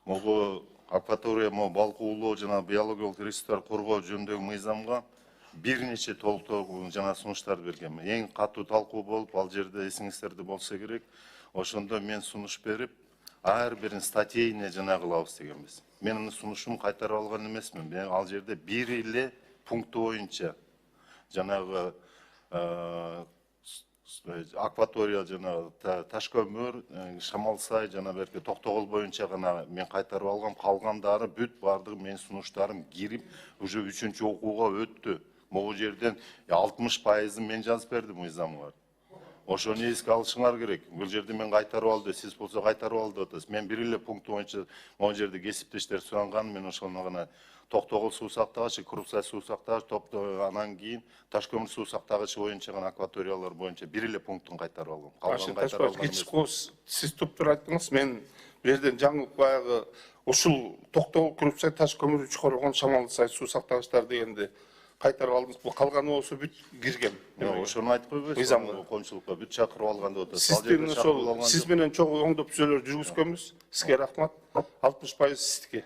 могу акватория, балык уулоо жана биологиялык ресурстарды коргоо жөнүндөгү мыйзамга бир нече толуктоо жана сунуштар бергем. Эң катуу талкуу болуп, ал жерде эсиңиздерде болсо керек, ошондо мен сунуш берип, ар бирин статейне жана кылабыз дегенбиз. Менин сунушум кайтарып алган эмесмин. Мен ал жерде бир эле пункту боюнча жанагы акватория жана Ташкөмүр, Шамалсай жана берки Токтогул боюнча гана мен кайтарып алгам. Калгандары бүт бардыгы менин сунуштарым кирип, уже 3-чү окууга өттү. Могу жерден 60%-ын мен жазып бердим мыйзамга. Ошону эске алышыңар керек. Бул жерде мен кайтарып алды, сиз болсо кайтарып алды деп атасыз. Мен бир эле пункт боюнча могу жерде кесиптештер суранган, мен ошону гана Токтогул суу сактагычы, Крупсай суу сактагыч, анан кийин Ташкөмүр суу сактагычы боюнча гана акваториялар боюнча бир эле пунктун кайтарып алгам. Калган кайтарып алган. Сиз туптур айттыңыз, мен бу жерден жаңылык баягы ушул Токтогул, Крупсай, Ташкөмүр, Чукоргон, Шамалсай суу сактагычтар дегенди кайтарып алдыңыз. Бул калганы болсо бүт кирген. Ошону айтып койбойсузбу? Мыйзамга Коомчулукка бүт чакырып алган деп атасыз. Сиз менен чогуу оңдоп түзөлөр жүргүзгөнбүз. Сизге рахмат. 60% сиздики.